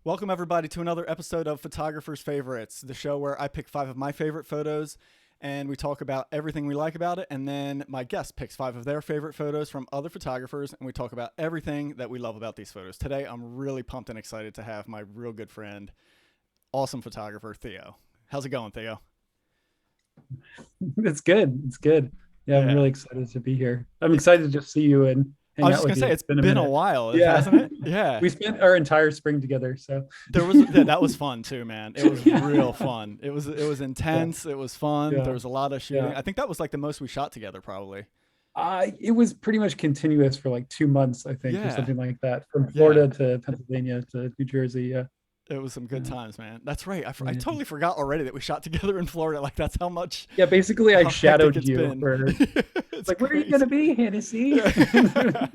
Welcome, everybody, to another episode of Photographer's Favorites, the show where I pick 5 of my favorite photos and we talk about everything we like about it. And then my guest picks 5 of their favorite photos from other photographers, and we talk about everything that we love about these photos. Today, I'm really pumped and excited to have my real good friend, awesome photographer, Theo. How's it going, Theo? It's good. It's good. Yeah, I'm Yeah. really excited to be here. I'm excited to just see you and I hang was out just with going to you. say, It's it's been a been a minute. while, Yeah. hasn't it? Yeah. We spent our entire spring together. So That was fun too, man. It was real fun. It was yeah, intense. It was fun. There yeah, was a lot of shooting. yeah. I think that was like the most we shot together, probably. It was pretty much continuous for like 2 months, I think, or Yeah. something like that, from Yeah. Florida to Pennsylvania to New Jersey. Yeah, It was some good yeah, times, man. That's right. I yeah. totally forgot already that we shot together in Florida. Like that's how much, Yeah, basically, I how hectic shadowed it's you been. for It's like, where are you gonna crazy. be, Hennessy? Yeah.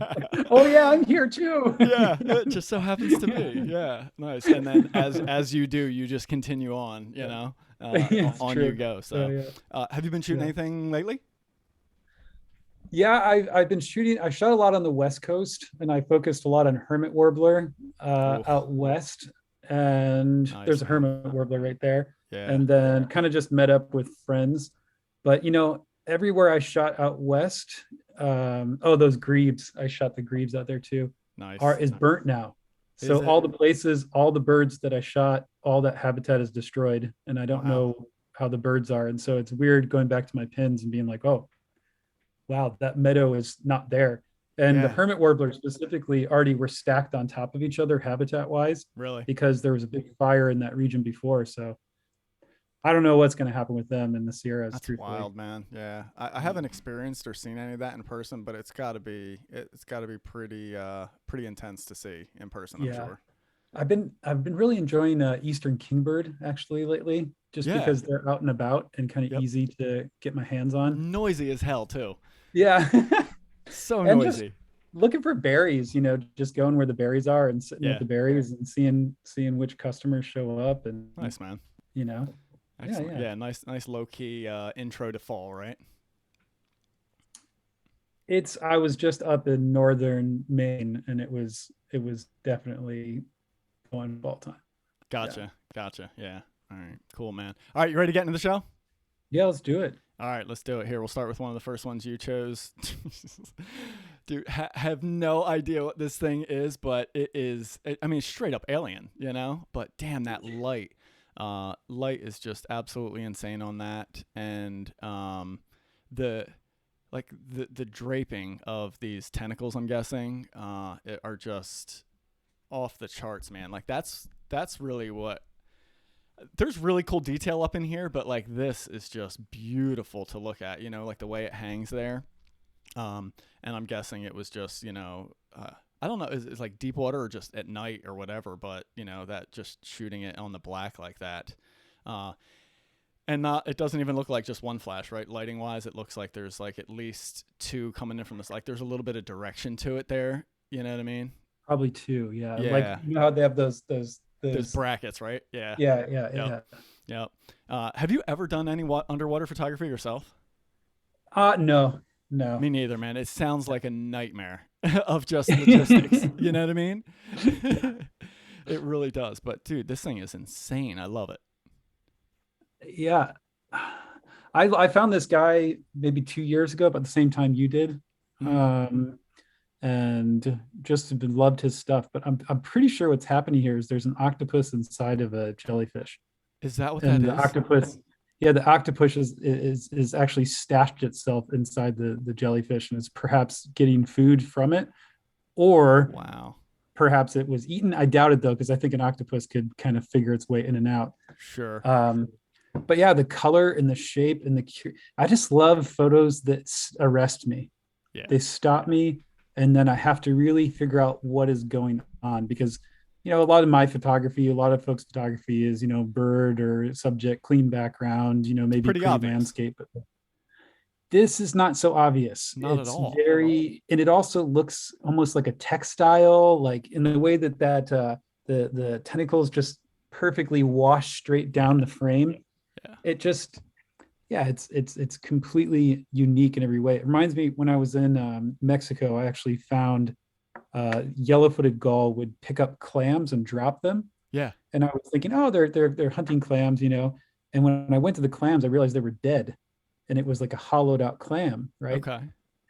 Oh yeah, I'm here too. Yeah. It just so happens to be. Yeah. Nice. And then as you do, you just continue on. Yeah, it's On you true. go. Yeah, So, yeah, have you been shooting yeah. anything lately? Yeah, I've been shooting. I shot a lot on the West Coast, and I focused a lot on hermit warbler Oh, out west. And there's nice, a man. hermit warbler right there. Yeah. And then kind of just met up with friends. But everywhere I shot out west, oh, those grebes, I shot the grebes out there too, are Nice. is burnt now. Is So it? all the places, all the birds that I shot, all that habitat is destroyed, and I don't Wow. know how the birds are. And so it's weird going back to my pins and being like, oh, wow, that meadow is not there. And the Yeah. hermit warblers specifically already were stacked on top of each other habitat wise Really. because there was a big fire in that region before. So I don't know what's going to happen with them in the Sierras, That's truthfully. wild, man. Yeah, I haven't experienced or seen any of that in person, but it's got to be pretty intense to see in person. I'm Yeah. sure. I've been really enjoying Eastern kingbird actually lately, just Yeah. because they're out and about and kind of Yep. easy to get my hands on. Noisy as hell too. Yeah. So And just noisy. looking for berries, just going where the berries are and sitting with Yeah. the berries and seeing which customers show up and Nice, man. you know. Yeah, Excellent. yeah. Yeah. Nice low key intro to fall, right? I was just up in northern Maine, and it was definitely going ball time. Yeah. Gotcha. Gotcha. Yeah. All right. Cool, man. All right. You ready to get into the show? Yeah, let's do it. All right, let's do it. Here, we'll start with one of the first ones you chose. Dude, have no idea what this thing is, but it is. I mean, straight up alien, you know. But damn, that light, light is just absolutely insane on that, and the the draping of these tentacles, I'm guessing, are just off the charts, man. Like that's really what there's really cool detail up in here, but like this is just beautiful to look at, like the way it hangs there. And I'm guessing it was just, I don't know, is like deep water or just at night or whatever, but that just shooting it on the black like that. Uh, and not, it doesn't even look like just one flash, right? Lighting wise, it looks like there's like at least 2 coming in from this. Like there's a little bit of direction to it there. You know what I mean? Probably two. Yeah, like Yeah. how they have those There's those. brackets, right? Yeah. Yeah, yeah, Yep. yeah. Yep. Have you ever done any underwater photography yourself? No, no. Me neither, man. It sounds like a nightmare of just logistics. You know what I mean? It really does. But dude, this thing is insane. I love it. Yeah, I found this guy maybe 2 years ago, about the same time you did, Mm. um, and just loved his stuff. But I'm pretty sure what's happening here is there's an octopus inside of a jellyfish, Is that what that and the is? octopus, yeah, the octopus is actually stashed itself inside the jellyfish and is perhaps getting food from it, or Wow. perhaps it was eaten. I doubt it though, because I think an octopus could kind of figure its way in and out. Sure. But yeah, the color and the shape and I just love photos that arrest me. Yeah. They stop me, and then I have to really figure out what is going on, because a lot of my photography, a lot of folks' photography is bird or subject, clean background, maybe Pretty pretty obvious. landscape. But this is not so obvious. Not at It's all. very, and it also looks almost like a textile, like in the way that the tentacles just perfectly wash straight Yeah. down the frame. Yeah. It just, yeah, it's completely unique in every way. It reminds me, when I was in Mexico, I actually found yellow-footed gull would pick up clams and drop them, Yeah. And I was thinking, oh, they're hunting clams, you know. And when I went to the clams, I realized they were dead, and it was like a hollowed out clam, right? Okay.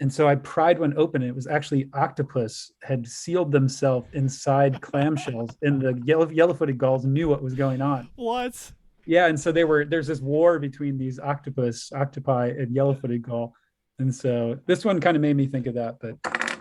And so I pried one open, and it was actually octopus had sealed themselves inside clamshells, and the yellow-footed gulls knew what was going on. What? Yeah, and so there's this war between these octopi and yellow-footed gull. And so this one kind of made me think of that, but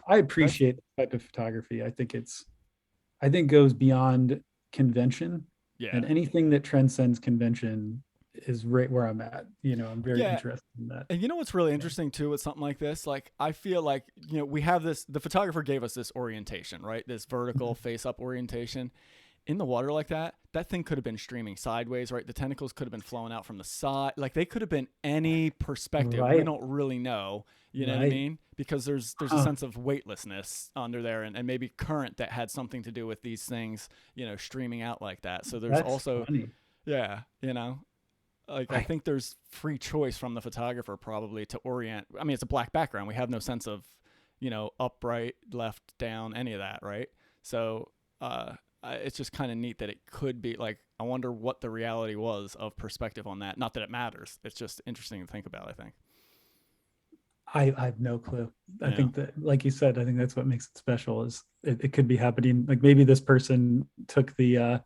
I That's appreciate the type of photography. I think goes beyond convention, yeah. and anything that transcends convention is right where I'm at. You know, I'm very Yeah. interested in that. And you know what's really Yeah. interesting too with something like this? Like I feel like, we have this the photographer gave us this orientation, right? This vertical face up orientation. In the water like that, that thing could have been streaming sideways, right? The tentacles could have been flowing out from the side. Like they could have been any perspective. We Right. don't really know. You know what I Right. mean? Because there's a Huh. sense of weightlessness under there and maybe current that had something to do with these things, streaming out like that. So there's That's also funny. yeah, like I I, think there's free choice from the photographer probably to orient. I mean, it's a black background. We have no sense of, upright, left, down, any of that, right? So it's just kind of neat that it could be like. I wonder what the reality was of perspective on that. Not that it matters. It's just interesting to think about. I think. I have no clue. I Yeah. think that, like you said, I think that's what makes it special. Is it could be happening. Like maybe this person took the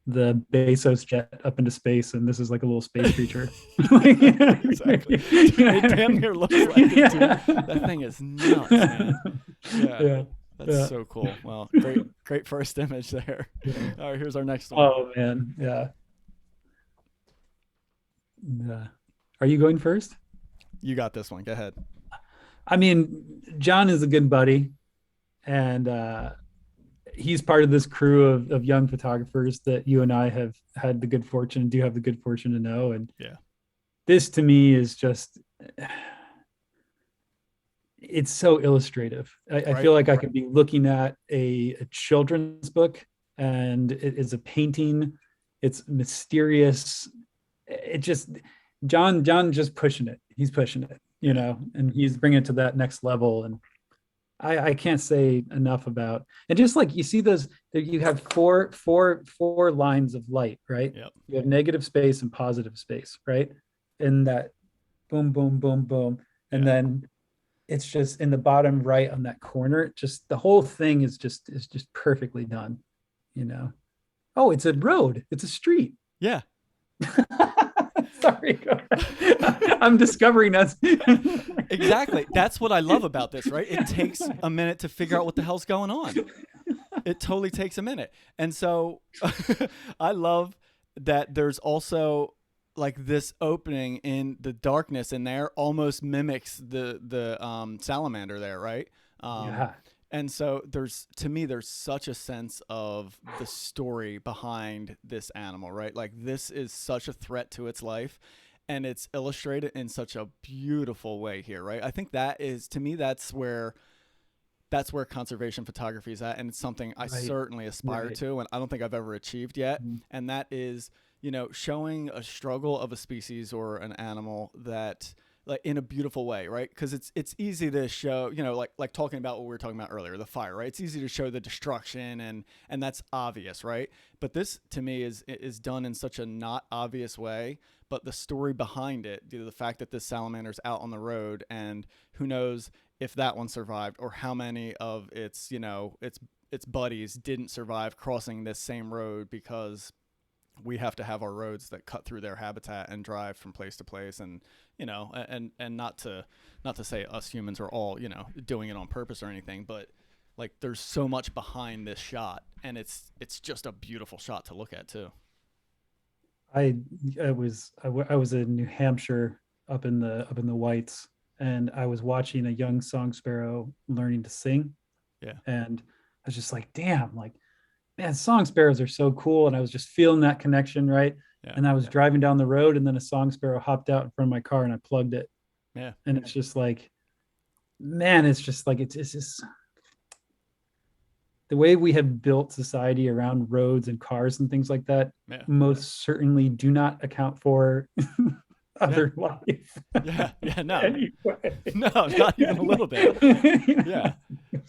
Bezos jet up into space, and this is like a little space creature. Exactly. Dude, it damn near looks like it, dude. That thing is nuts, man. Yeah. Yeah. That's Yeah. so cool. Well, great first image there. Yeah. All right, here's our next one. Oh man. Yeah. Yeah. Are you going first? You got this one. Go ahead. I mean, John is a good buddy, and he's part of this crew of young photographers that you and I have had the good fortune, do have the good fortune to know. And Yeah. this to me is just, it's so illustrative. I Right. feel like I could be looking at a children's book, and it is a painting. It's mysterious. It just, John just pushing it. He's pushing it, you Yeah. know, and he's bringing it to that next level. And I can't say enough about, and just like you see those, you have four lines of light, right? Yep. You have negative space and positive space, right? And that boom, boom, boom, boom. And Yeah. then it's just in the bottom right on that corner, just the whole thing is just perfectly done, you know. Oh, it's a road, it's a street. Yeah. Sorry. I'm discovering us. Exactly. That's what I love about this, right? It takes a minute to figure out what the hell's going on. It totally takes a minute. And so I love that there's also like this opening in the darkness in there almost mimics the salamander there, right? Yeah. And so there's such a sense of the story behind this animal, right? Like this is such a threat to its life, and it's illustrated in such a beautiful way here, right? I think that is, to me, that's where conservation photography is at, and it's something I Right. certainly aspire Right. to, and I don't think I've ever achieved yet. Mhm. And that is, showing a struggle of a species or an animal that like in a beautiful way, right? Because it's easy to show, like talking about what we were talking about earlier, the fire, right? It's easy to show the destruction and that's obvious, right? But this to me is done in such a not obvious way, but the story behind it, due to the fact that this salamander's out on the road and who knows if that one survived or how many of its buddies didn't survive crossing this same road because we have to have our roads that cut through their habitat and drive from place to place, and and not to say us humans are all doing it on purpose or anything, but like there's so much behind this shot, and it's just a beautiful shot to look at too. I I was in New Hampshire up in the Whites, and I was watching a young song sparrow learning to sing, Yeah. and I was just like, damn, like man, song sparrows are so cool, and I was just feeling that connection, right? Yeah. And I was driving down the road, and then a song sparrow hopped out in front of my car, and I plugged it, Yeah. and it's just like, man, it's just like it's just the way we have built society around roads and cars and things like that Yeah. most certainly do not account for other life. Yeah. Yeah. No. Anyway. No, not even a little bit. Yeah.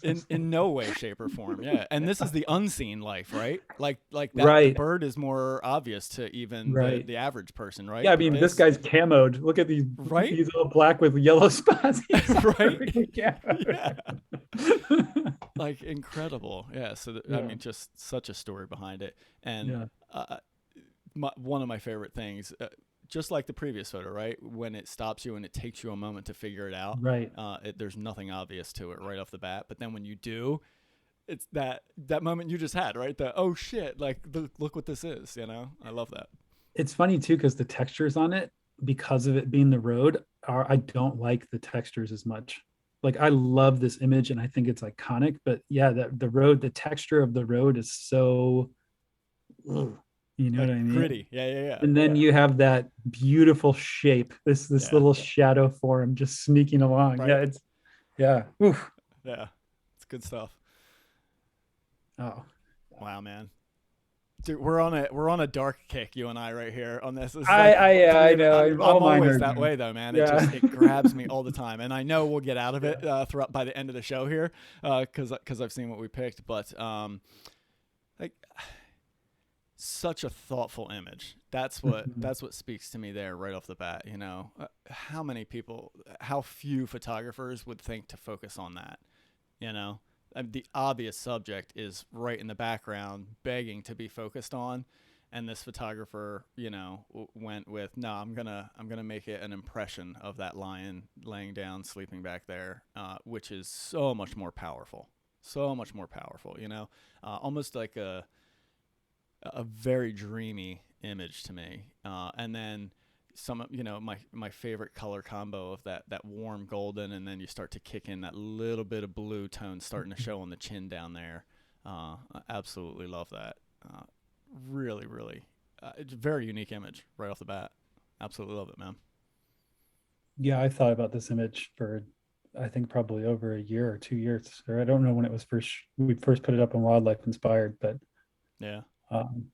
in no way, shape, or form. Yeah, and this is the unseen life, right? Like that. The Right, bird is more obvious to even right. the average person, Yeah, right? I But mean, this this, guy's camoed. Look at these. right, He's all black with yellow spots. He's so right, perfectly yeah, camoed. like incredible. Yeah. So I Yeah, mean, just such a story behind it, and yeah, uh, one of my favorite things. Just like the previous photo, right? When it stops you and it takes you a moment to figure it out, right. there's nothing obvious to it right off the bat. But then when you do, it's that moment you just had, right? The oh shit, like look what this is, you know? I love that. It's funny too because the textures on it, because of it being the road, are I don't like the textures as much. Like I love this image and I think it's iconic, but yeah, the road, the texture of the road is so, ugh, you know what Like I mean? gritty. Yeah, yeah, yeah. And then you have that beautiful shape, this Yeah. little shadow form just sneaking along. Yeah, Right? it's yeah. Oof. Yeah. It's good stuff. Oh, Wow, man. Dude, we're on a dark kick, you and I, right here on this. This is like, I believe it, know. All I'm mine always are. that way though, man. Yeah. It grabs me all the time, and I know we'll get out of Yeah. it throughout by the end of the show here, because I've seen what we picked. But like such a thoughtful image. Mhm. That's what speaks to me there right off the bat. You know, how many people, how few photographers would think to focus on that. You know, the obvious subject is right in the background, begging to be focused on, and this photographer, you know, went with no. I'm gonna make it an impression of that lion laying down, sleeping back there, which is so much more powerful. So much more powerful. You know, almost like a very dreamy image to me. And then some, you know, my favorite color combo of that warm golden, and then you start to kick in that little bit of blue tone starting to show on the chin down there. I absolutely love that. Uh, really, really, it's a very unique image right off the bat. Absolutely love it, man. Yeah, I thought about this image for I think probably over a year or 2 years. Or I don't know when it was first we first put it up on Wildlife Inspired, but Yeah, um,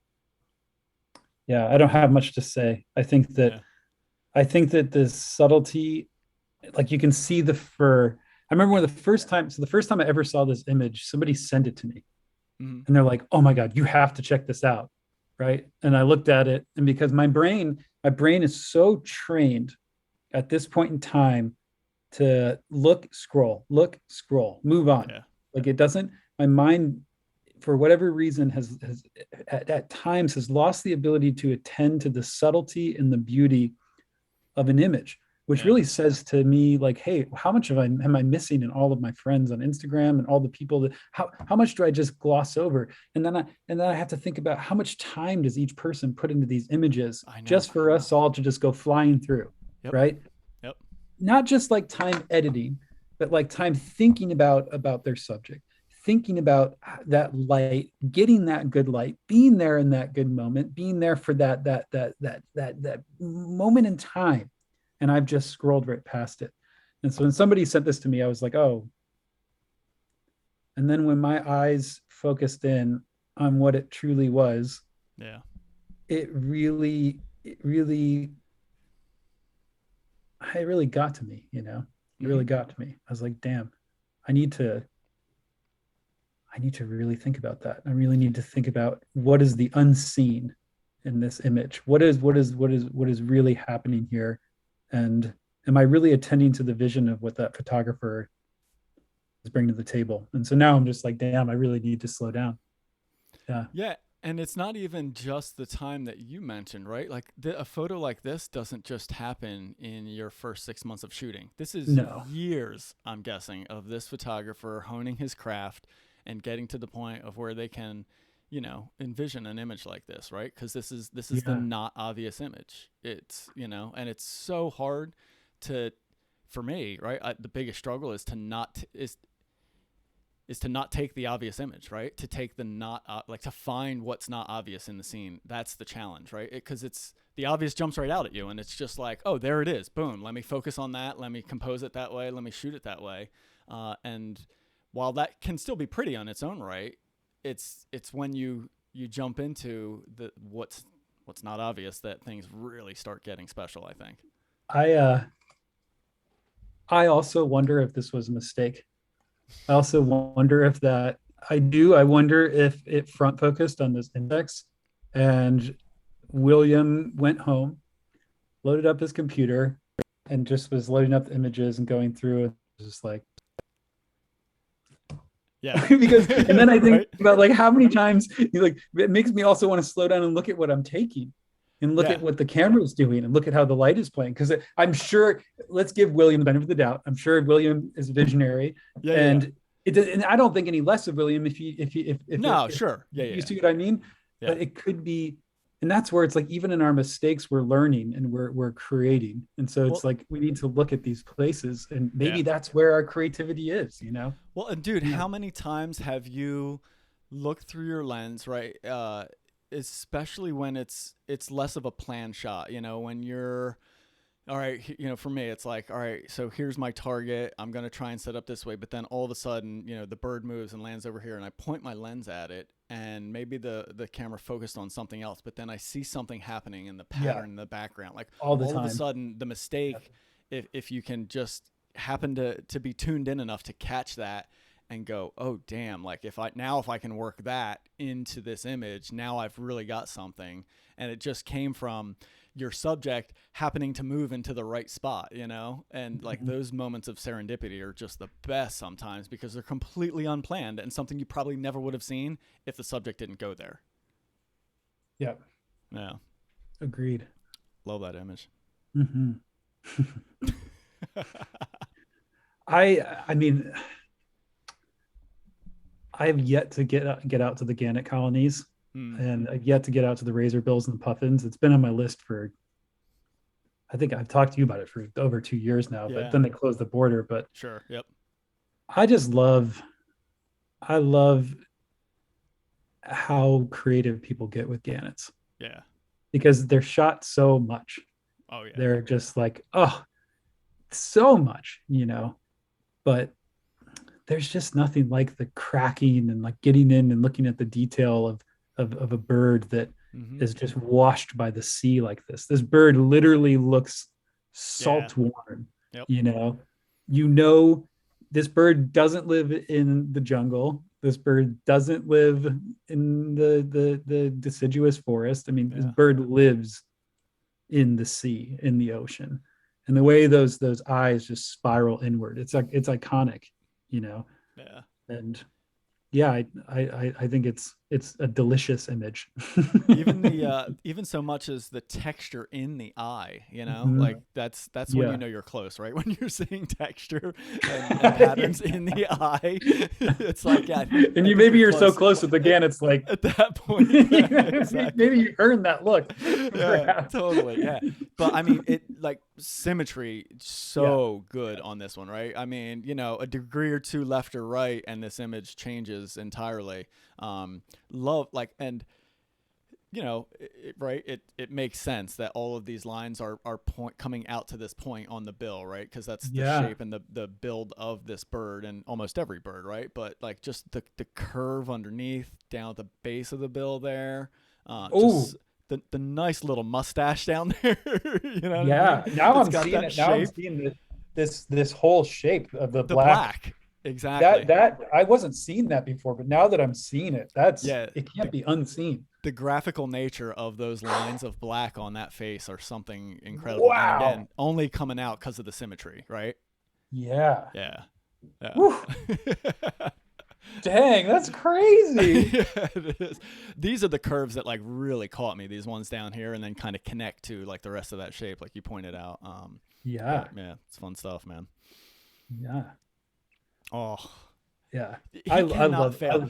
yeah, I don't have much to say. yeah, I think that the subtlety, like you can see the fur. I remember when the first time I ever saw this image, somebody sent it to me, mm-hmm. and they're like, "Oh my god, you have to check this out." Right? And I looked at it, and because my brain is so trained at this point in time to look, scroll, move on. Yeah, Like it doesn't, my mind, for whatever reason, has at times has lost the ability to attend to the subtlety and the beauty of an image, which yeah, really says to me, like, hey, how much of I am I missing in all of my friends on Instagram and all the people that how much do I just gloss over? And then I have to think about how much time does each person put into these images I know. just for us all to just go flying through, Yep, right? yep, Not just like time editing, but like time thinking about their subject, thinking about that light, getting that good light, being there in that good moment, being there for that moment in time. And I've just scrolled right past it. And so when somebody sent this to me, I was like, oh. And then when my eyes focused in on what it truly was, yeah, it really it really got to me, you know. It mm-hmm. really got to me. I was like, damn, I need to I need to really think about that. I really need to think about what is the unseen in this image. What is really happening here? And am I really attending to the vision of what that photographer is bringing to the table? And so now I'm just like, damn, I really need to slow down. Yeah. Yeah, and it's not even just the time that you mentioned, right? Like a photo like this doesn't just happen in your first 6 months of shooting. This is No. years, I'm guessing, of this photographer honing his craft and getting to the point of where they can, you know, envision an image like this, right? Because this is the Yeah. not obvious image. It's, you know, and it's so hard to, for me, right? The biggest struggle is to not take the obvious image, right? To take the not like to find what's not obvious in the scene. That's the challenge, right? Because it's the obvious jumps right out at you, and it's just like, oh, there it is, boom. Let me focus on that. Let me compose it that way. Let me shoot it that way. And while that can still be pretty on its own right, it's when you jump into the what's not obvious that things really start getting special. I think. I uh I also wonder if this was a mistake. I also wonder if that I do. I wonder if it front focused on this index, and William went home, loaded up his computer, and just was loading up the images and going through and just like Yeah. because and then I think Right. about like how many times you like it makes me also want to slow down and look at what I'm taking and look Yeah. at what the camera is doing and look at how the light is playing because I'm sure let's give William the benefit of the doubt. I'm sure William is visionary Yeah. Yeah. Yeah. and and I don't think any less of William No, if sure. Yeah. Yeah. you Yeah. see what I mean. Yeah. But it could be, and that's where it's like even in our mistakes we're learning and we're creating, and so it's Well, like we need to look at these places and yeah. maybe that's where our creativity is, you know. Well, and dude, Yeah. how many times have you looked through your lens, right? Especially when it's less of a plan shot, when you're all right, for me, it's like, all right, so here's my target. I'm going to try and set up this way. But then all of a sudden, the bird moves and lands over here and I point my lens at it and maybe the camera focused on something else. But then I see something happening in the Yeah, pattern in the background. Like all the all of a time. sudden, the mistake, if you can just happen to be tuned in enough to catch that and go, oh, damn, like if I can work that into this image, now I've really got something. And it just came from your subject happening to move into the right spot, and like Mhm. those moments of serendipity are just the best sometimes because they're completely unplanned and something you probably never would have seen if the subject didn't go there. Yeah, Yeah. agreed. Love that image. Hmm. I mean, I've yet to get out to the gannet colonies, Hmm. and I've yet to get out to the razor bills and the puffins. It's been on my list for I think I've talked to you about it for over 2 years now, but Yeah. then they closed the border. But Sure. Yep. I just I love how creative people get with gannets Yeah. because they're shot so much. Oh yeah. They're just like, oh, so much, you know. But there's just nothing like the cracking and like getting in and looking at the detail of a bird that Mm-hmm. is just washed by the sea like this. This bird literally looks Yeah. salt worn, Yep. you know. You know, this bird doesn't live in the jungle. This bird doesn't live in the deciduous forest. I mean, this Yeah. bird lives in the sea, in the ocean. And the way those eyes just spiral inward, it's like it's iconic, you know. Yeah. And yeah, I think it's a delicious image. Even the even so much as the texture in the eye, Mhm. like that's when you Yeah. know you're close, right? When you're seeing texture and patterns in the eye, it's like, yeah, And I you think maybe you're you're so close close with at, again, it's like at that point. Yeah, maybe exactly. you earned that look, Yeah, perhaps. totally. Yeah. But I mean, it like symmetry Yeah, so good on this one, right? I mean, a degree or two left or right, and this image changes entirely. Love like and right? It makes sense that all of these lines are point coming out to this point on the bill, right? Because that's the yeah. shape and the build of this bird and almost every bird, right? But like just the curve underneath down at the base of the bill there, Oh, just the nice little mustache down there. You know what I mean? yeah. Now It's I'm got seeing that it. Now I'm shape, seeing this whole shape of the the black. black, exactly. That I wasn't seeing that before, but now that I'm seeing it, that's Yeah, it can't be unseen. the graphical nature of those lines of black on that face are something incredible. And Wow. again, only coming out because of the symmetry, right? Yeah. Yeah. Yeah. Whew. Dang, that's crazy. Yeah, it is. These are the curves that like really caught me. These ones down here, and then kind of connect to like the rest of that shape, like you pointed out. Yeah. But yeah, it's fun stuff, man. Yeah. Oh, Yeah. he I cannot love fail.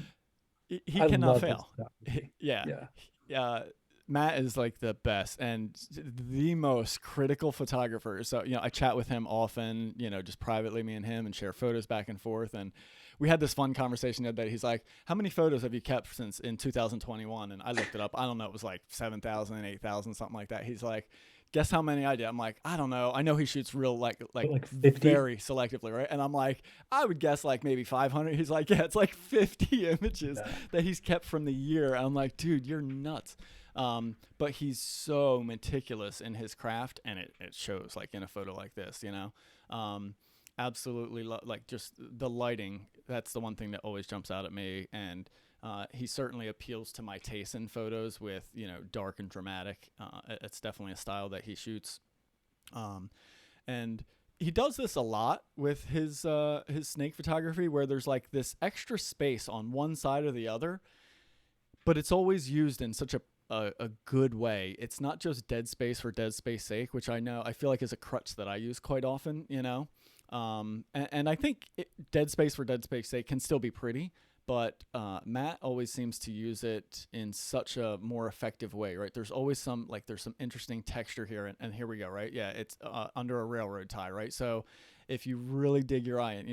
He I cannot love his fail. photography. Yeah. Yeah. Matt is like the best and the most critical photographer. So, I chat with him often, just privately, me and him, and share photos back and forth. And we had this fun conversation the other day. He's like, how many photos have you kept since in 2021? And I looked it up. I don't know. It was like 7,000, 8,000, something like that. He's like, guess how many I did? I'm like, I don't know. I know he shoots real Like 50. very selectively, right? And I'm like, I would guess like maybe 500. He's like, yeah, it's like 50 images Yeah. that he's kept from the year. I'm like, dude, you're nuts. But he's so meticulous in his craft, and it shows like in a photo like this, absolutely like just the lighting. That's the one thing that always jumps out at me, and he certainly appeals to my taste in photos with dark and dramatic. It's definitely a style that he shoots, and he does this a lot with his snake photography, where there's like this extra space on one side or the other, but it's always used in such a good way. It's not just dead space for dead space sake, which I feel like is a crutch that I use quite often, and I think dead space for dead space sake can still be pretty, but Matt always seems to use it in such a more effective way, right? There's always there's some interesting texture here, and here we go, right? Yeah, it's under a railroad tie, right? So if you really dig your eye in,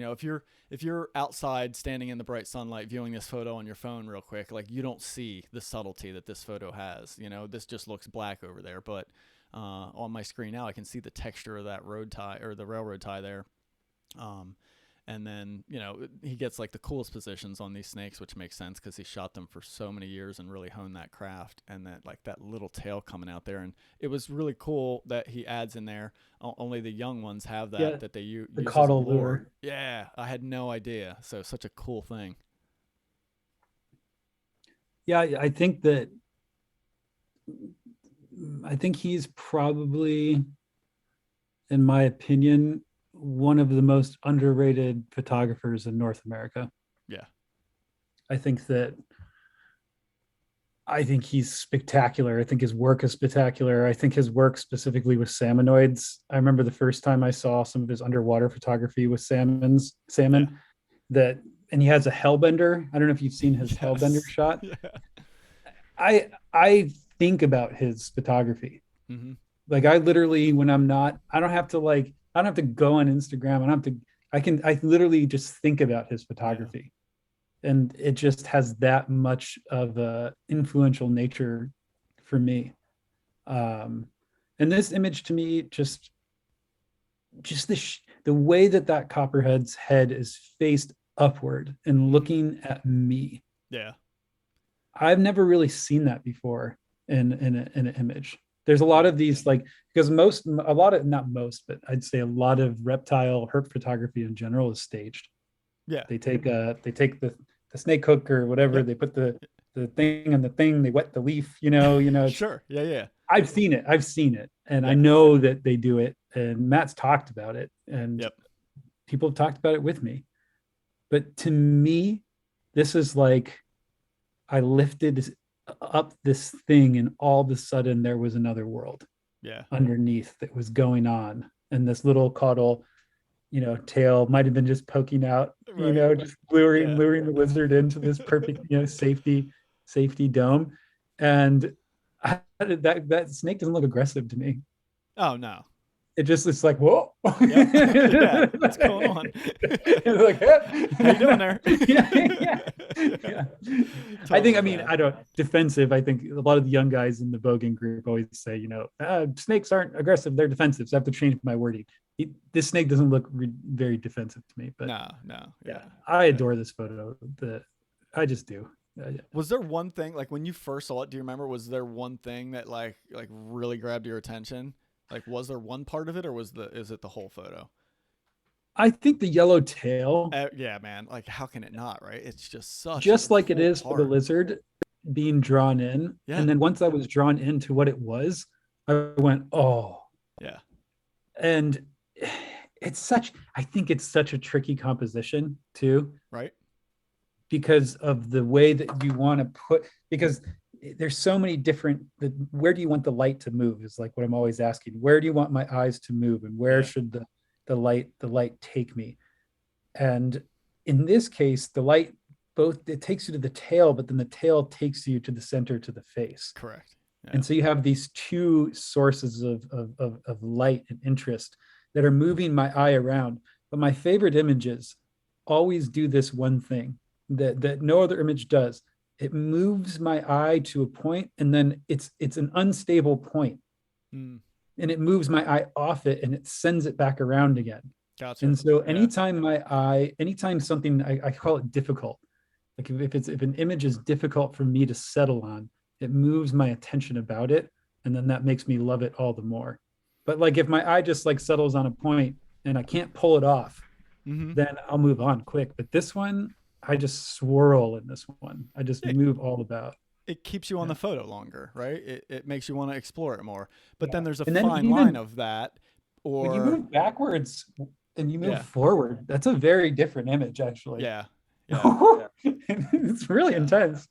if you're outside standing in the bright sunlight viewing this photo on your phone real quick, like you don't see the subtlety that this photo has. This just looks black over there, but on my screen now I can see the texture of that road tie or the railroad tie there. And then, he gets like the coolest positions on these snakes, which makes sense because he shot them for so many years and really honed that craft, and that little tail coming out there. And it was really cool that he adds in there. Only the young ones have that, that they use the caudal lure. Yeah. I had no idea. So such a cool thing. Yeah. I think he's probably, in my opinion, one of the most underrated photographers in North America. Yeah. I think he's spectacular. I think his work is spectacular. I think his work specifically with salmonoids. I remember the first time I saw some of his underwater photography with salmon, and he has a hellbender. I don't know if you've seen his hellbender shot. Yeah. I think about his photography. Mm-hmm. Like I literally, when I don't have to go on Instagram. I literally just think about his photography, and it just has that much of a influential nature for me. And this image to me, just the way that Copperhead's head is faced upward and looking at me. Yeah. I've never really seen that before in an image. There's a lot of these, because but I'd say a lot of reptile herp photography in general is staged. Yeah. They take the snake hook or whatever, they put the thing on the thing, they wet the leaf, Sure. Yeah. I've seen it. And I know that they do it, and Matt's talked about it, and people have talked about it with me. But to me, this is like I lifted up this thing, and all of a sudden there was another world underneath that was going on, and this little caudal tail might have been just poking out, just luring the lizard into this perfect safety dome. And that snake doesn't look aggressive to me. Oh no, it's like, whoa. What's going on? Like, how you doing there? Yeah. Totally. I don't defensive. I think a lot of the young guys in the Bogan group always say, snakes aren't aggressive, they're defensive. So I have to change my wording. This snake doesn't look very defensive to me, but no. Yeah. I adore this photo. I just do. Was there one thing, like when you first saw it, do you remember, was there one thing that like really grabbed your attention? Like, was there one part of it, or is it the whole photo? I think the yellow tail. Yeah, man. Like, how can it not, right? It's just like it is for the lizard being drawn in. Yeah. And then once I was drawn into what it was, I went, oh. Yeah. And I think it's such a tricky composition too. Right. Because of the way that you want to because there's so many different, where do you want the light to move is like what I'm always asking. Where do you want my eyes to move, and where should the light take me? And in this case, the light it takes you to the tail, but then the tail takes you to the center, to the face. Correct. Yeah. And so you have these two sources of light and interest that are moving my eye around. But my favorite images always do this one thing that no other image does. It moves my eye to a point, and then it's an unstable point. And it moves my eye off it, and it sends it back around again. Gotcha. And so anytime something, I call it difficult. Like if an image is difficult for me to settle on, it moves my attention about it, and then that makes me love it all the more. But like if my eye just like settles on a point and I can't pull it off, Mm-hmm. then I'll move on quick. But this one, I just swirl in this one. I just Yeah, move all about. it keeps you on Yeah. the photo longer, right? It makes you want to explore it more. But then Yeah. there's a And then fine line even of that, when you or move backwards and you move yeah, forward, that's a very different image, actually. yeah, yeah, It's really yeah. intense.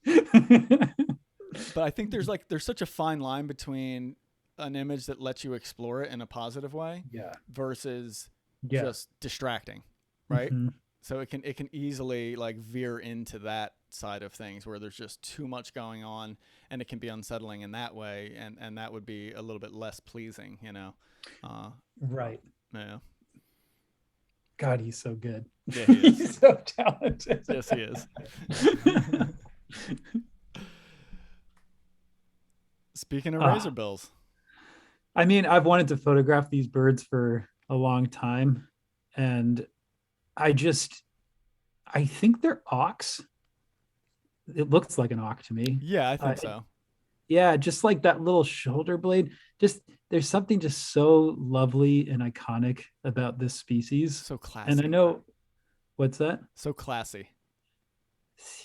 But I think there's such a fine line between an image that lets you explore it in a positive way Yeah. versus Yeah. just distracting, right? Mhm. So it can easily like veer into that side of things where there's just too much going on, and it can be unsettling in that way, and that would be a little bit less pleasing, you know. Uh, Right. yeah, God, he's so good. yeah, he is. He's so talented. Yes, he is. Speaking of razor Ah, bills, I mean, I've wanted to photograph these birds for a long time, and I just I think they're auks. It looks like an auk to me. yeah, I think so. Yeah, just like that little shoulder blade. Just there's something just so lovely and iconic about this species. So And I classy, know what's that? so classy.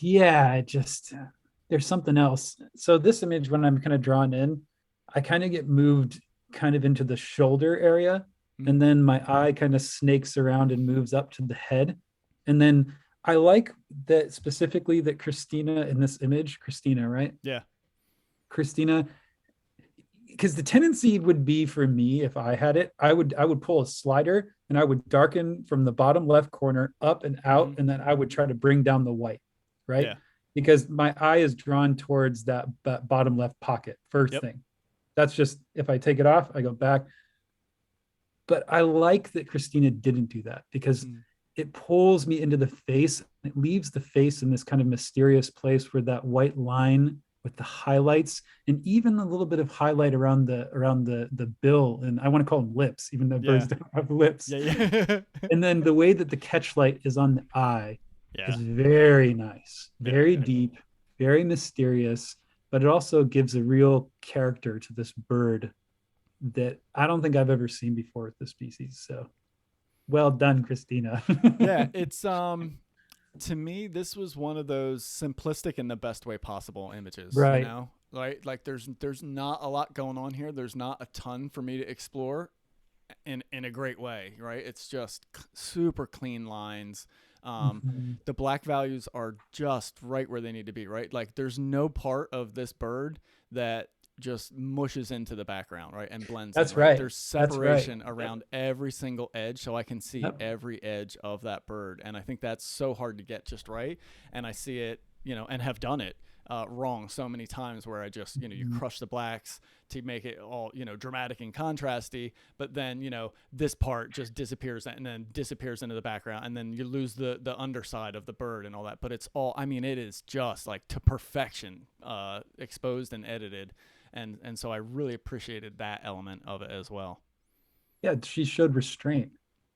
Yeah, it just there's something else. So this image, when I'm kind of drawn in, I kind of get moved kind of into the shoulder area, Mm, and then my eye kind of snakes around and moves up to the head. And then I like that specifically that Christina in this image, Christina, right? yeah, Christina, because the tendency would be for me if I had it, I would pull a slider and I would darken from the bottom left corner up and hmm, out, and then I would try to bring down the white, right? yeah, Because my eye is drawn towards that bottom left pocket first yep. thing. That's just if I take it off, I go back. But I like that Christina didn't do that because Mm, it pulls me into the face. It leaves the face in this kind of mysterious place where that white line with the highlights and even a little bit of highlight around the bill, and I want to call them lips, even though birds yeah, don't have lips. yeah, yeah, And then the way that the catch light is on the eye yeah, is very nice, very very good. deep, very mysterious, but it also gives a real character to this bird that I don't think I've ever seen before with the species. So well done, Christina. Yeah, it's to me this was one of those simplistic in the best way possible images, you Right. know? Like there's not a lot going on here. There's not a ton for me to explore in a great way, right? It's just super clean lines. Mhm. The black values are just right where they need to be, right? Like there's no part of this bird that just mushes into the background, right? And blends in, That's right? right. There's That's right. separation around every single edge so I can see Yep. every edge of that bird. And I think that's so hard to get just right. And I see it, you know, and have done it wrong so many times where I just, you know, you Mhm. crush the blacks to make it all, you know, dramatic and contrasty, but then, you know, this part just disappears and then disappears into the background, and then you lose the underside of the bird and all that. But it's all, I mean, it is just like to perfection, exposed and edited. And so I really appreciated that element of it as well. Yeah, she showed restraint,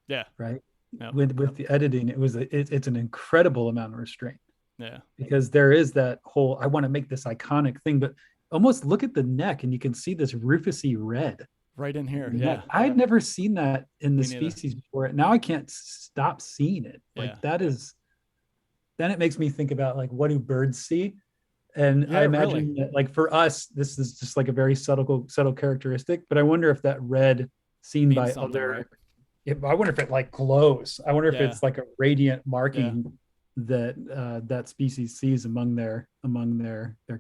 Yeah. right? Yep. With the editing, it's an incredible amount of restraint Yeah. because there is that whole I want to make this iconic thing, but almost look at the neck and you can see this rufusy red Right in in here. the neck. Yeah. I'd never seen that in the Me neither. species before. Now I can't stop seeing it. Yeah. Like that is then it makes me think about like what do birds see? And I Yeah, really. imagine that like for us, this is just like a very subtle characteristic. But I wonder if that red seen Means by something, right? other, I wonder if it like glows. I wonder if Yeah. it's like a radiant Yeah. marking that that species sees among their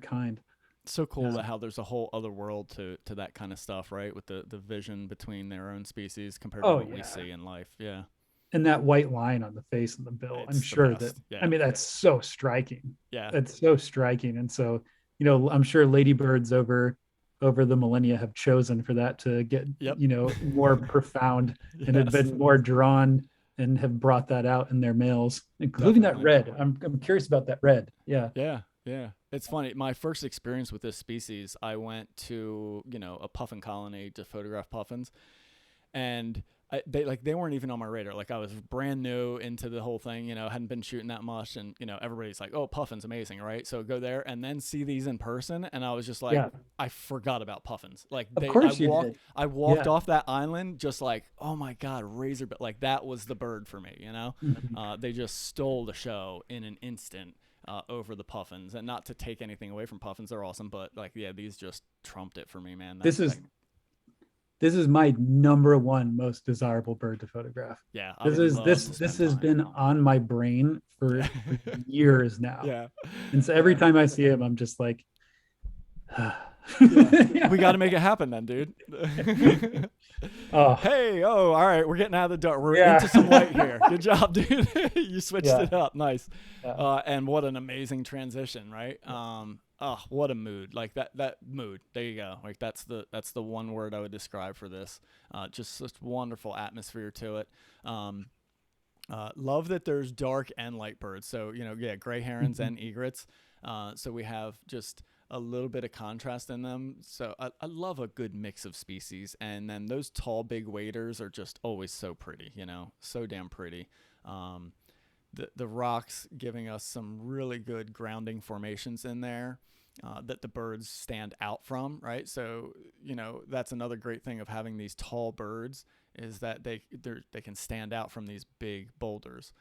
kind. So cool Yeah. that how there's a whole other world to that kind of stuff, right? With the vision between their own species compared to Oh what we yeah. see in life. Yeah. And that white line on the face and the bill. I'm It's the sure that best. I Yeah. mean that's so striking. Yeah. It's so striking. And so, I'm sure ladybirds over the millennia have chosen for that to get, Yep. more profound and have Yes. been more drawn and have brought that out in their males, including that Definitely. red. I'm curious about that red. Yeah. Yeah. Yeah. It's funny. My first experience with this species, I went to, you know, a puffin colony to photograph puffins. And they weren't even on my radar. Like I was brand new into the whole thing, hadn't been shooting that much, and everybody's like, "Oh, puffins, amazing, right?" So go there and then see these in person, and I was just like, Yeah, I forgot about puffins. Like of course you did. I walked Yeah. off that island just like, oh my god, razor, but like that was the bird for me, Mhm. They just stole the show in an instant. Over the puffins, and not to take anything away from puffins, they're awesome, but like, yeah, these just trumped it for me, man. This is this is my number one most desirable bird to photograph. Yeah, I This would is love this to this spend has time. been on my brain Yeah. for years now. Yeah. And so every time I see him, I'm just like, Yeah. We got to make it happen then, dude. oh Hey, all right. We're getting out of the dark. We're yeah, into some light here. Good job, dude. You switched yeah, it up. Nice. yeah. And what an amazing transition, right? Oh, what a mood. Like that mood. There you go. Like that's the one word I would describe for this. Just such wonderful atmosphere to it. Love that there's dark and light birds. So, yeah, gray herons Mhm. and egrets. So we have just a little bit of contrast in them. So I love a good mix of species. And then those tall, big waders are just always so pretty, so damn pretty. The rocks giving us some really good grounding formations in there. That the birds stand out from, right? So, that's another great thing of having these tall birds is that they can stand out from these big boulders.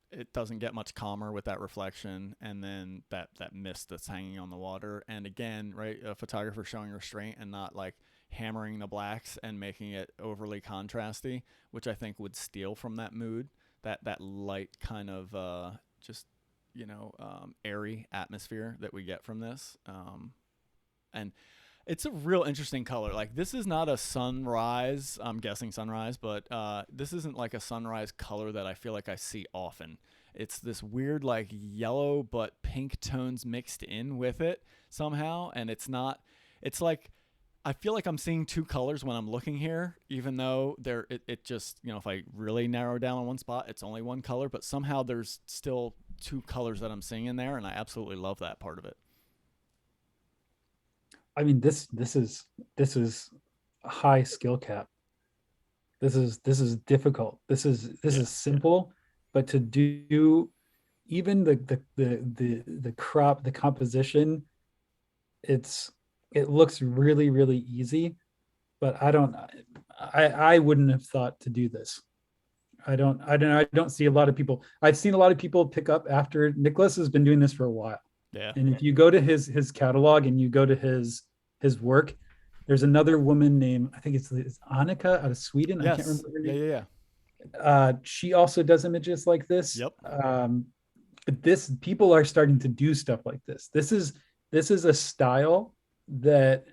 It doesn't get much calmer with that reflection, and then that mist that's hanging on the water. And again, right, a photographer showing restraint and not like hammering the blacks and making it overly contrasty, which I think would steal from that mood, that light kind of just airy atmosphere that we get from this. And it's a real interesting color. Like this is not a sunrise. I'm guessing sunrise, but this isn't like a sunrise color that I feel like I see often. It's this weird like yellow but pink tones mixed in with it somehow, and it's not. It's like I feel like I'm seeing two colors when I'm looking here, even though it just if I really narrow down on one spot, it's only one color. But somehow there's still two colors that I'm seeing in there, and I absolutely love that part of it. I mean, this is a high skill cap. This is difficult. This Yeah, is simple, but to do even the crop, the composition, it's it looks really, really easy, but I wouldn't have thought to do this. I don't see a lot of people. I've seen a lot of people pick up after Nicholas has been doing this for a while. yeah, And if you go to his catalog and you go to his work, there's another woman named, I think it's Annika out of Sweden. I can't yes, remember her yeah, name. yeah, yeah. She also does images like this. Yep. But this people are starting to do stuff like this. This is a style that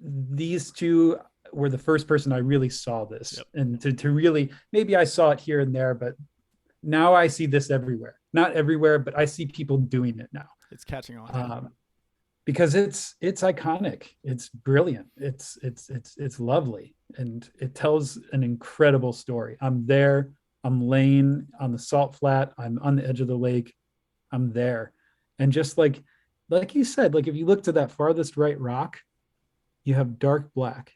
these two were the first person I really saw this. Yep. And to really, maybe I saw it here and there, but now I see this everywhere. Not everywhere, but I see people doing it now. It's catching on. Yeah. Because it's iconic. It's brilliant. It's lovely, and it tells an incredible story. I'm there. I'm laying on the salt flat. I'm on the edge of the lake. I'm there, and just like you said, like if you look to that farthest right rock, you have dark black,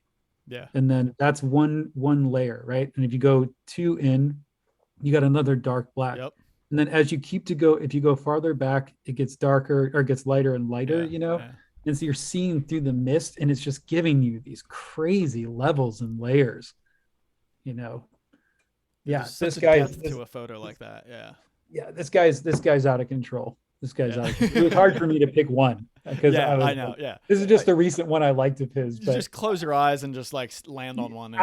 Yeah. and then that's one layer, right? And if you go two in, you got another dark black. Yep. And then as you keep to go, if you go farther back, it gets darker or it gets lighter and lighter, Yeah. Yeah. And so you're seeing through the mist and it's just giving you these crazy levels and layers, you know. Yeah, There's this such a guy depth to a photo like that. Yeah. yeah, this guy's out of control. This guy's Yeah. out of control. It was hard for me to pick one because Yeah, I was I know. like, Yeah. this is just a recent one I liked of his, You but just close your eyes and just like land on one. And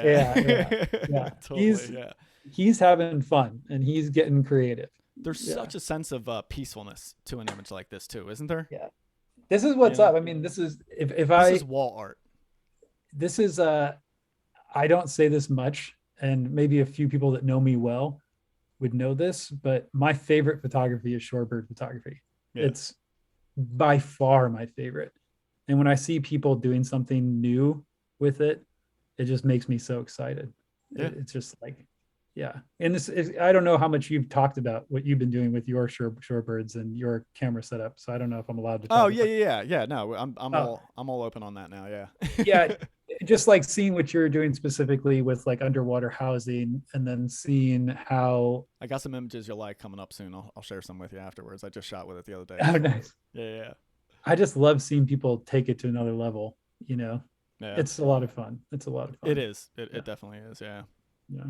it's gonna be good. yeah. Totally. Yeah. He's having fun and he's getting creative. There's Yeah. such a sense of peacefulness to an image like this too, isn't there? Yeah. This is what's You know? up. I mean, this is if This I is wall art. this is I don't say this much, and maybe a few people that know me well would know this, but my favorite photography is shorebird photography. Yeah. It's by far my favorite. And when I see people doing something new with it, it just makes me so excited. Yeah. It's just like, yeah. And this is, I don't know how much you've talked about what you've been doing with your shorebirds and your camera setup. So I don't know if I'm allowed to talk Oh about yeah. No, I'm Oh. all open on that now. Yeah. Yeah, just like seeing what you're doing specifically with like underwater housing, and then seeing how. I got some images you'll like coming up soon. I'll share some with you afterwards. I just shot with it the other day. Oh, So nice. yeah. I just love seeing people take it to another level. You know, Yeah. it's a lot of fun. It's a lot of It fun. is. Yeah. It definitely is. Yeah. Yeah.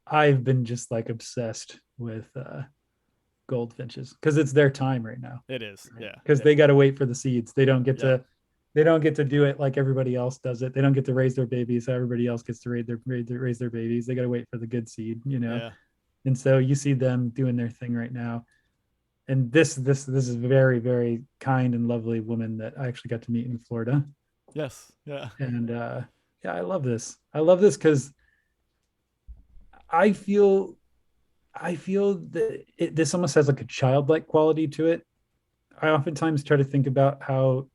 I've been just like obsessed with goldfinches because it's their time right now. It is. Yeah. Because Yeah. they got to wait for the seeds. Yep. They don't get to do it like everybody else does it. They don't get to raise their babies. So everybody else gets to raise their babies. They got to wait for the good seed, you know. Yeah. And so you see them doing their thing right now. And this is a very, very kind and lovely woman that I actually got to meet in Florida. Yes. Yeah. And yeah, I love this. I love this because I feel I feel that this almost has like a childlike quality to it. I oftentimes try to think about how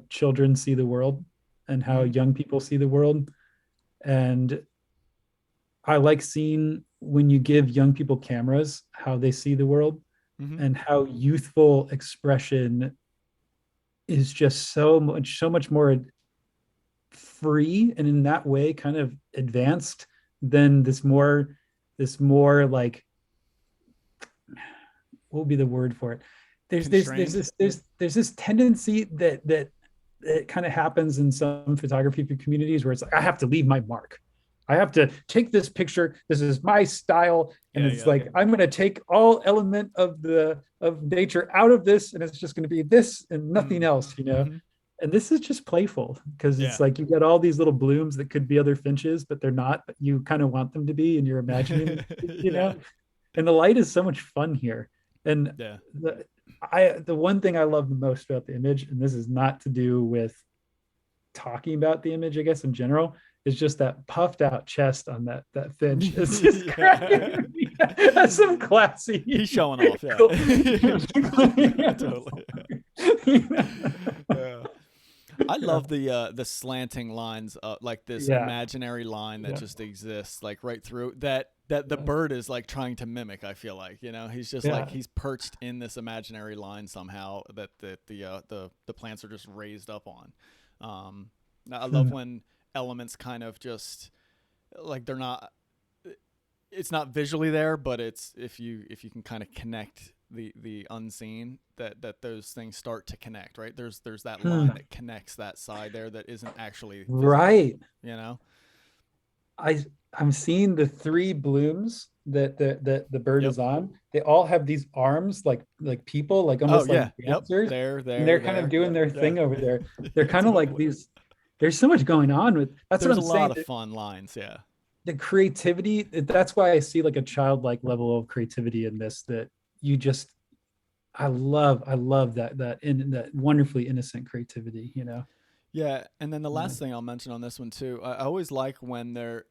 children see the world and how Mm-hmm. young people see the world, and I like seeing when you give young people cameras how they see the world, Mm-hmm. and how youthful expression is just so much more free, and in that way kind of advanced than this more like, what would be the word for it? Constrained. There's this tendency that kind of happens in some photography communities where it's like, I have to leave my mark. I have to take this picture. This is my style, and Yeah. it's Yeah. like I'm going to take all element of nature out of this, and it's just going to be this and nothing Mm. else, you know. Mm-hmm. And this is just playful because it's Yeah. like you got all these little blooms that could be other finches, but they're not. But you kind of want them to be, and you're imagining, you Yeah. know. And the light is so much fun here. And Yeah. the one thing I love the most about the image, and this is not to do with talking about the image, I guess in general, is just that puffed out chest on that finch. It's just Yeah. great. That's some classy. He's showing off. Yeah. Cool. Totally. Yeah. I love the slanting lines, like this Yeah. imaginary line that Yeah. just exists, like right through that the bird is like trying to mimic. I feel like, you know, he's just Yeah. like he's perched in this imaginary line somehow that the plants are just raised up on. I love when elements kind of just like they're not. It's not visually there, but it's if you can kind of connect the unseen, that those things start to connect, right? There's that line that connects that side there that isn't actually visible, Right. you know. I'm seeing the three blooms that the bird Yep. is on. They all have these arms like people, like Oh almost yeah. like Yep. dancers, There. and they're kind of doing their Yeah. thing over there. They're kind of like Totally. these. There's so much going on with. That's what There's a I'm saying. lot of fun lines. Yeah. The creativity. That's why I see like a childlike level of creativity in this. That you just. I love that wonderfully innocent creativity. You know. Yeah, and then the Yeah. last thing I'll mention on this one too, I always like when there's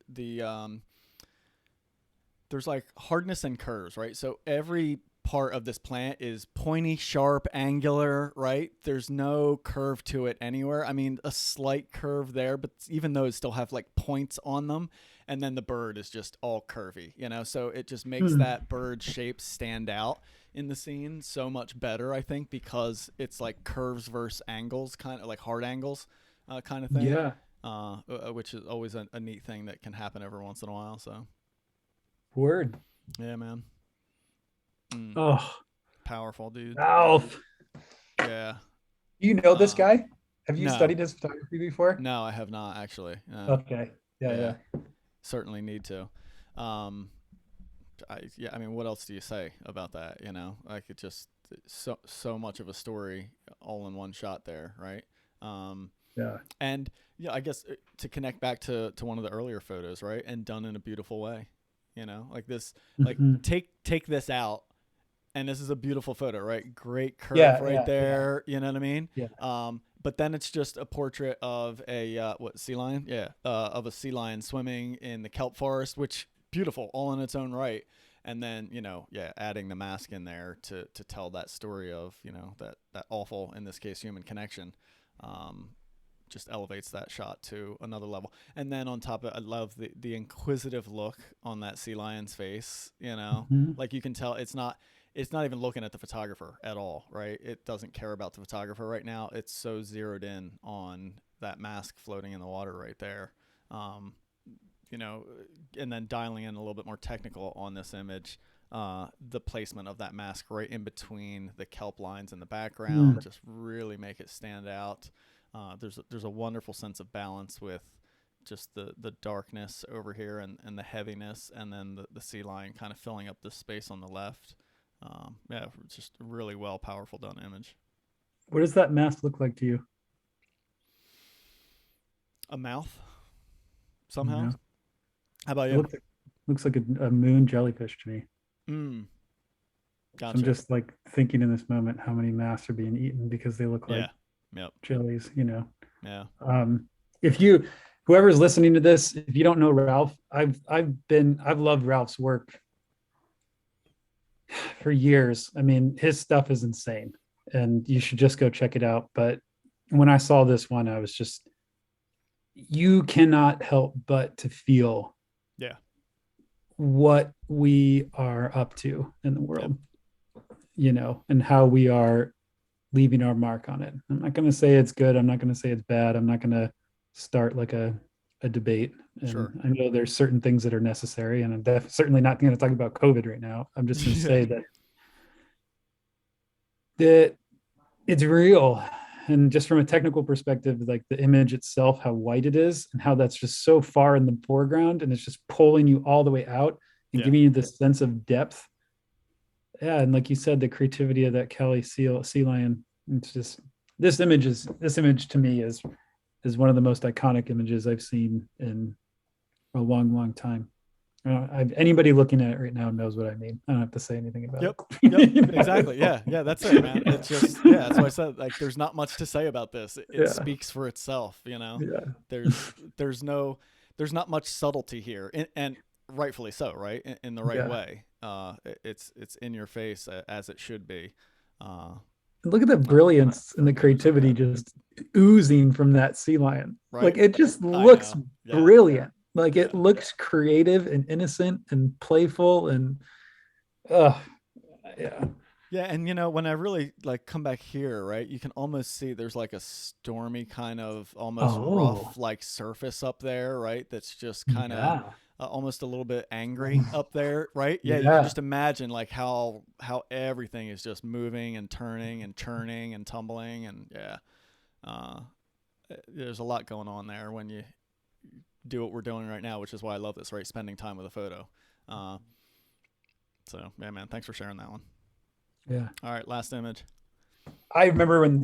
like hardness and curves, right? So every part of this plant is pointy, sharp, angular, right? There's no curve to it anywhere. I mean, a slight curve there, but even those still have like points on them. And then the bird is just all curvy, you know? So it just makes that bird shape stand out in the scene so much better, I think, because it's like curves versus angles, kind of like hard angles kind of thing. Yeah. Which is always a neat thing that can happen every once in a while. So, Word. yeah, man. Oh, Powerful, dude. Alf. Yeah. You know this guy? Have you No. studied his photography before? No, I have not actually. Okay. Yeah. Certainly need to. I mean, what else do you say about that? You know, like it just so much of a story all in one shot there, right? Yeah. And yeah, I guess to connect back to one of the earlier photos, right? And done in a beautiful way, you know, like this, like take this out. And this is a beautiful photo, right? Great curve there. You know what I mean? Yeah. But then it's just a portrait of a sea lion? Yeah, of a sea lion swimming in the kelp forest, which beautiful, all in its own right. And then adding the mask in there to tell that story of that awful, in this case, human connection. Just elevates that shot to another level. And then on top of it, I love the inquisitive look on that sea lion's face. You know, like you can tell it's not it's not even looking at the photographer at all, right? It doesn't care about the photographer right now. It's so zeroed in on that mask floating in the water right there. Um, you know, and then dialing in a little bit more technical on this image, the placement of that mask right in between the kelp lines in the background just really make it stand out. There's a wonderful sense of balance with just the darkness over here and the heaviness, and then the sea lion kind of filling up the space on the left. Yeah, just a really well, powerful done image. What does that mask look like to you? A mouth, somehow. Yeah. How about It you? looks like a moon jellyfish to me. Mm, So I'm gotcha. just like thinking in this moment how many masks are being eaten because they look like Yeah. Yep. jellies, you know. Yeah. If you whoever's listening to this, if you don't know Ralph, I've loved Ralph's work for years. I mean, his stuff is insane and you should just go check it out. But when I saw this one, I was just, you cannot help but to feel Yeah. what we are up to in the Yep. world, you know, and how we are leaving our mark on it. I'm not going to say it's good. I'm not going to say it's bad. I'm not going to start like a debate. And Sure. I know there's certain things that are necessary, and I'm certainly not going to talk about COVID right now. I'm just going to say that it's real. And just from a technical perspective, like the image itself, how white it is, and how that's just so far in the foreground, and it's just pulling you all the way out and Yeah. giving you this sense of depth. Yeah, and like you said, the creativity of that Kelly sea lion. It's just this image to me is one of the most iconic images I've seen in a long time. Anybody looking at it right now knows what I mean. I don't have to say anything about Yep. it. Yep. You know? Exactly. Yeah. Yeah. That's it, man. It's just, yeah. That's why I said, like, there's not much to say about this. It Yeah. speaks for itself. You know, Yeah. there's not much subtlety here, and rightfully so, right? In the right Yeah. way. It's in your face as it should be. Look at the brilliance and the creativity just oozing from that sea lion. Right. Like it just I looks know. Yeah. brilliant. Like Yeah. it looks creative and innocent and playful and uh yeah. Yeah, and when I really like come back here, right, you can almost see there's like a stormy kind of almost Oh, rough like surface up there, right? That's just kind of yeah. almost a little bit angry up there, right? Yeah, you can Yeah. just imagine like how everything is just moving and turning and churning and tumbling, and yeah, uh, there's a lot going on there when you do what we're doing right now, which is why I love this, right? Spending time with a photo. Uh, so yeah, man, thanks for sharing that one. Yeah. All right, last image. I remember when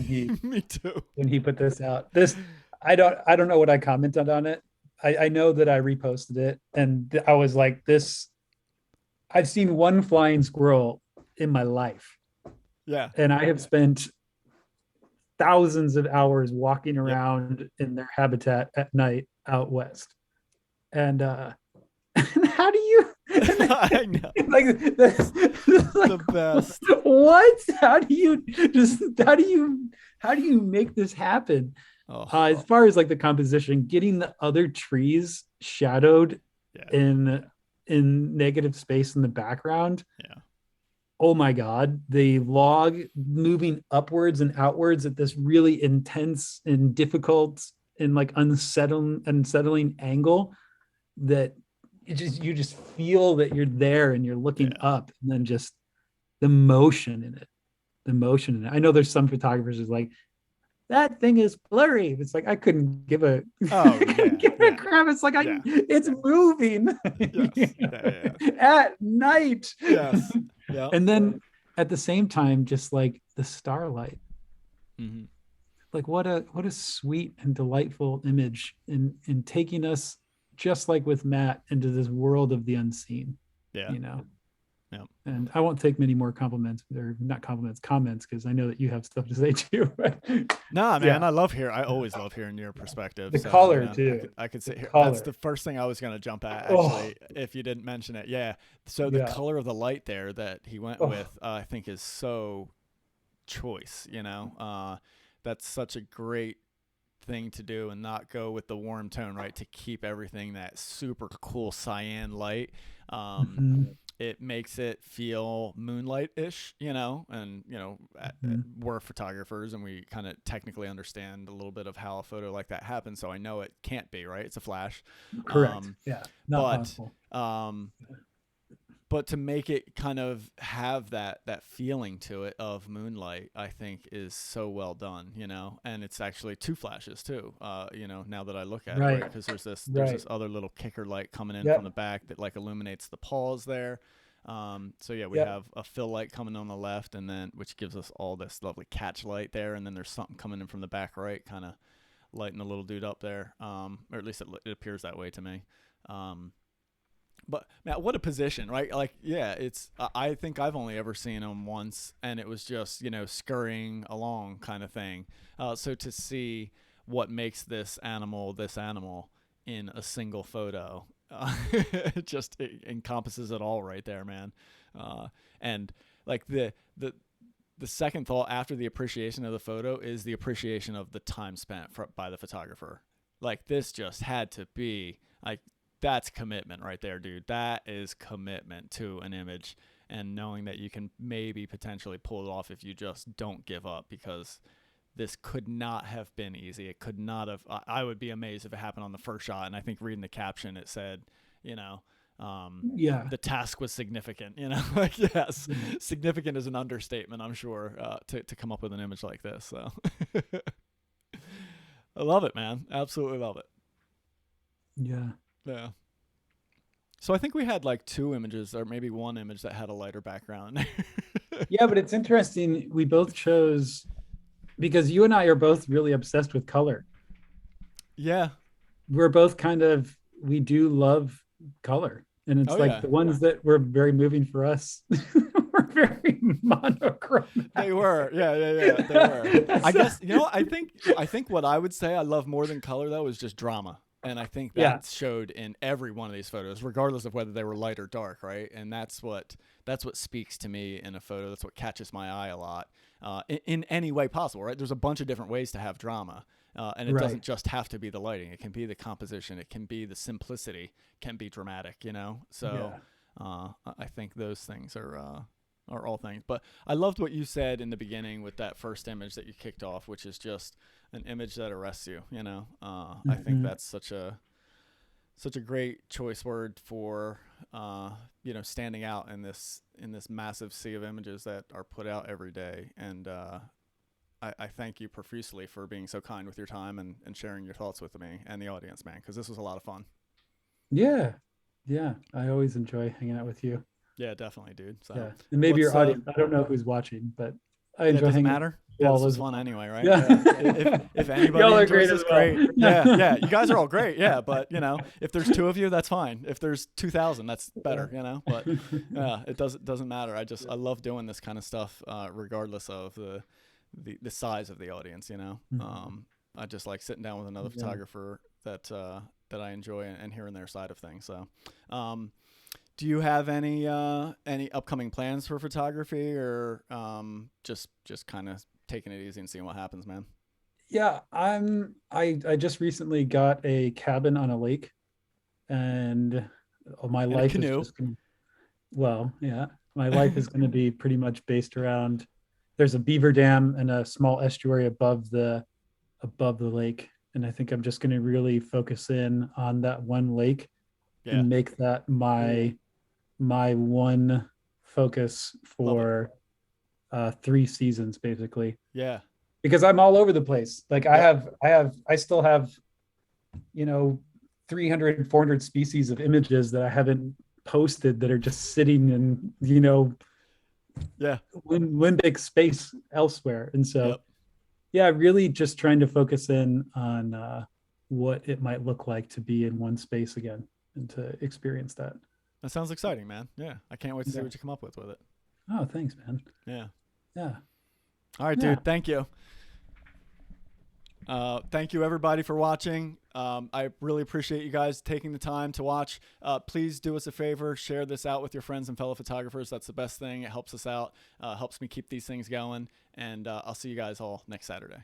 he Me too. when he put this out. This I don't know what I commented on it. I know that I reposted it and I was like, this I've seen one flying squirrel in my life. Yeah. And I have spent thousands of hours walking Yep. around in their habitat at night out west. And how do you I know. like that's like, The best. what? How do you make this happen? Oh, As far as like the composition, getting the other trees shadowed yeah. in negative space in the background. Yeah. Oh my God, the log moving upwards and outwards at this really intense and difficult and like unsettling angle that you just feel that you're there and you're looking Yeah. up, and then just the motion in it. I know there's some photographers who's like, that thing is blurry. It's like I couldn't give a Oh, yeah, give a yeah, crap. It's like yeah. it's moving Yes. Yeah. at night. Yes. Yeah. And then at the same time, just like the starlight. Mm-hmm. Like what a sweet and delightful image in taking us, just like with Matt, into this world of the unseen. Yeah. You know. Yeah. And I won't take many more comments, because I know that you have stuff to say too. Nah, man, Yeah. I always love hearing your perspective. The So, color too. I could sit The here. color. That's the first thing I was gonna jump at, Oh. actually, if you didn't mention it. Yeah. So the Yeah. color of the light there that he went Oh. with, I think, is so choice. That's such a great thing to do, and not go with the warm tone, right? To keep everything that super cool cyan light. Mhm. It makes it feel moonlight-ish, and Mhm. we're photographers and we kind of technically understand a little bit of how a photo like that happens. So I know it can't be, right. It's a flash. Correct. Um, Yeah. Not but possible. um, but to make it kind of have that feeling to it of moonlight, I think is so well done, and it's actually two flashes too, now that I look at it, right? Right. Because there's Right. this other little kicker light coming in from the Yep. back that like illuminates the paws there. So yeah, we Yep. have a fill light coming on the left, and then which gives us all this lovely catch light there, and then there's something coming in from the back right, kind of lighting the little dude up there, or at least it appears that way to me. But man, what a position, right? Like, yeah, it's. I think I've only ever seen him once, and it was just scurrying along kind of thing. So to see what makes this animal in a single photo, it encompasses it all right there, man. And like the second thought after the appreciation of the photo is the appreciation of the time spent by the photographer. Like this just had to be like that's commitment right there, dude. That is commitment to an image and knowing that you can maybe potentially pull it off if you just don't give up, because this could not have been easy. It could not have. I would be amazed if it happened on the first shot. And I think reading the caption, it said, Yeah. the task was significant, like, yes, significant is an understatement, I'm sure, to come up with an image like this. So I love it, man. Absolutely love it. Yeah. Yeah. So I think we had like two images or maybe one image that had a lighter background. Yeah, but it's interesting. We both chose because you and I are both really obsessed with color. Yeah. We're both we do love color. And Oh it's like yeah. the ones that were very moving for us were very monochromatic. They were. Yeah. They were. I guess, I think what I would say I love more than color though is just drama. And I think Yeah. that showed in every one of these photos, regardless of whether they were light or dark, right? And that's what speaks to me in a photo. That's what catches my eye a lot, in any way possible, right? There's a bunch of different ways to have drama, and it Right. doesn't just have to be the lighting. It can be the composition. It can be the simplicity. It can be dramatic, So I think those things are all things. But I loved what you said in the beginning with that first image that you kicked off, which is just an image that arrests you. I think that's such a great choice word for standing out in this massive sea of images that are put out every day. And I thank you profusely for being so kind with your time and sharing your thoughts with me and the audience, man, because this was a lot of fun. Yeah. Yeah. I always enjoy hanging out with you. Yeah, definitely, dude. So Yeah. And maybe your audience. I don't know who's watching, but I enjoy it doesn't hanging matter. with you Yeah, all this was as fun well. anyway, right? Yeah. If anybody Y'all are enjoys great this, as well. great. Yeah. You guys are all great. Yeah, but if there's two of you, that's fine. If there's 2,000, that's better. But yeah, it doesn't matter. I love doing this kind of stuff, regardless of the size of the audience. I just like sitting down with another photographer that I enjoy and hearing their side of things. So, do you have any upcoming plans for photography, or just kind of taking it easy and seeing what happens, man? Yeah, I just recently got a cabin on a lake, and my And a life is canoe. just gonna, well, yeah, my life is going to be pretty much based around. There's a beaver dam and a small estuary above the lake, and I think I'm just going to really focus in on that one lake Yeah, and make that my one focus love it. for 3 seasons basically, Yeah, because I'm all over the place. Like yep. I still have 300 400 species of images that I haven't posted that are just sitting in Yeah, limbic space elsewhere. And so yep. yeah, really just trying to focus in on what it might look like to be in one space again and to experience that. That sounds exciting, man. Yeah, I can't wait to see Yeah. what you come up with it. Oh, thanks, man. Yeah. Yeah. All right, Yeah. dude. Thank you. Thank you, everybody, for watching. I really appreciate you guys taking the time to watch. Please do us a favor. Share this out with your friends and fellow photographers. That's the best thing. It helps us out. Helps me keep these things going. And I'll see you guys all next Saturday.